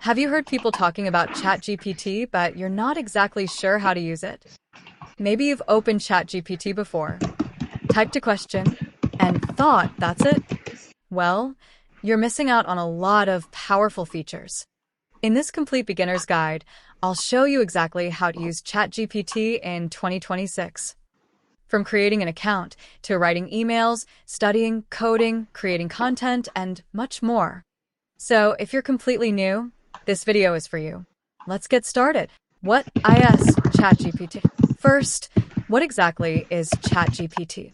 Have you heard people talking about ChatGPT, but you're not exactly sure how to use it? Maybe you've opened ChatGPT before, typed a question, and thought that's it? Well, you're missing out on a lot of powerful features. In this complete beginner's guide, I'll show you exactly how to use ChatGPT in 2026. From creating an account to writing emails, studying, coding, creating content, and much more. So if you're completely new, this video is for you. Let's get started. What is ChatGPT? First, what exactly is ChatGPT?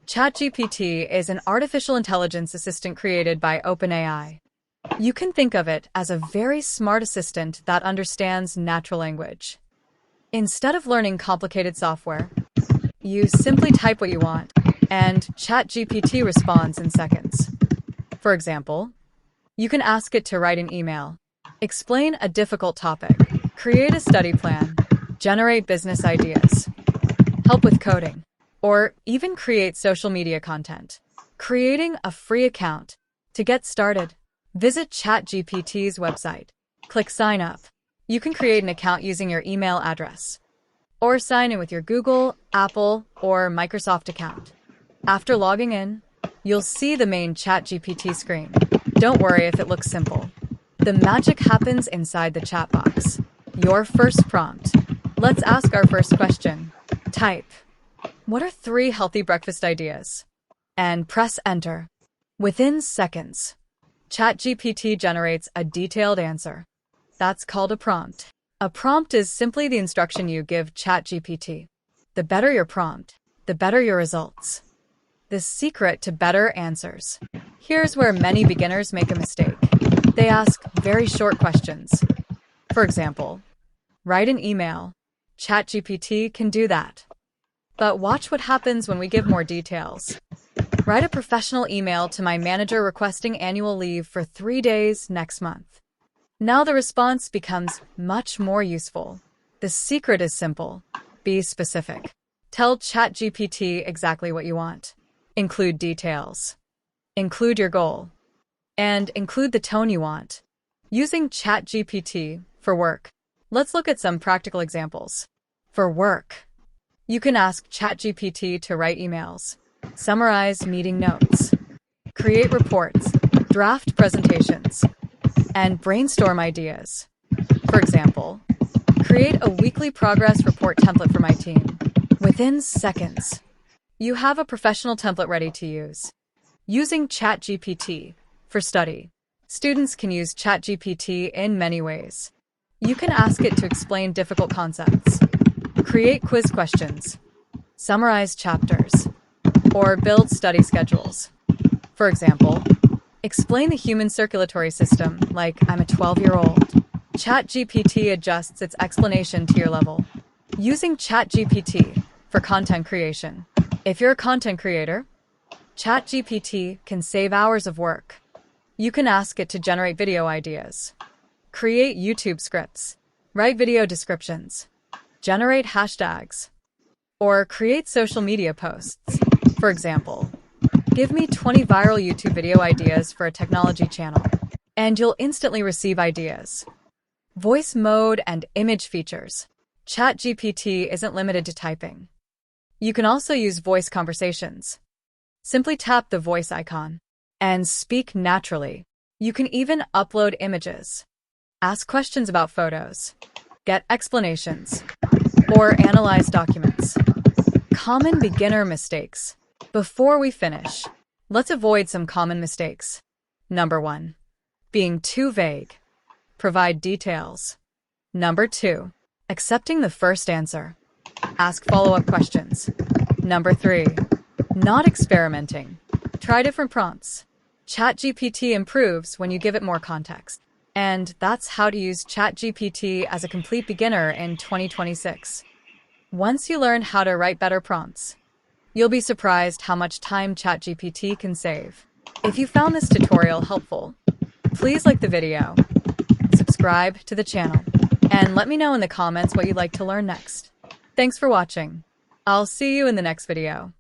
ChatGPT is an artificial intelligence assistant created by OpenAI. You can think of it as a very smart assistant that understands natural language. Instead of learning complicated software, you simply type what you want, and ChatGPT responds in seconds. For example, you can ask it to write an email, explain a difficult topic, create a study plan, generate business ideas, help with coding, or even create social media content. Creating a free account. To get started, visit ChatGPT's website. Click Sign Up. You can create an account using your email address, or sign in with your Google, Apple, or Microsoft account. After logging in, you'll see the main ChatGPT screen. Don't worry if it looks simple. The magic happens inside the chat box. Your first prompt. Let's ask our first question. Type, what are 3 healthy breakfast ideas? And press enter. Within seconds, ChatGPT generates a detailed answer. That's called a prompt. A prompt is simply the instruction you give ChatGPT. The better your prompt, the better your results. The secret to better answers. Here's where many beginners make a mistake. They ask very short questions. For example, write an email. ChatGPT can do that. But watch what happens when we give more details. Write a professional email to my manager requesting annual leave for 3 days next month. Now the response becomes much more useful. The secret is simple. Be specific. Tell ChatGPT exactly what you want. Include details. Include your goal. And include the tone you want. Using ChatGPT for work. Let's look at some practical examples. For work, you can ask ChatGPT to write emails, summarize meeting notes, create reports, draft presentations, and brainstorm ideas. For example, create a weekly progress report template for my team. Within seconds, you have a professional template ready to use. Using ChatGPT for study. Students can use ChatGPT in many ways. You can ask it to explain difficult concepts, create quiz questions, summarize chapters, or build study schedules. For example, explain the human circulatory system like I'm a 12-year-old. ChatGPT adjusts its explanation to your level. Using ChatGPT for content creation. If you're a content creator, ChatGPT can save hours of work. You can ask it to generate video ideas, create YouTube scripts, write video descriptions, generate hashtags, or create social media posts. For example, give me 20 viral YouTube video ideas for a technology channel, and you'll instantly receive ideas. Voice mode and image features. ChatGPT isn't limited to typing. You can also use voice conversations. Simply tap the voice icon and speak naturally. You can even upload images, ask questions about photos, get explanations, or analyze documents. Common beginner mistakes. Before we finish, let's avoid some common mistakes. Number 1, being too vague. Provide details. Number 2, accepting the first answer. Ask follow-up questions. Number 3, not experimenting. Try different prompts. ChatGPT improves when you give it more context. And that's how to use ChatGPT as a complete beginner in 2026. Once you learn how to write better prompts, you'll be surprised how much time ChatGPT can save. If you found this tutorial helpful, please like the video, subscribe to the channel, and let me know in the comments what you'd like to learn next. Thanks for watching. I'll see you in the next video.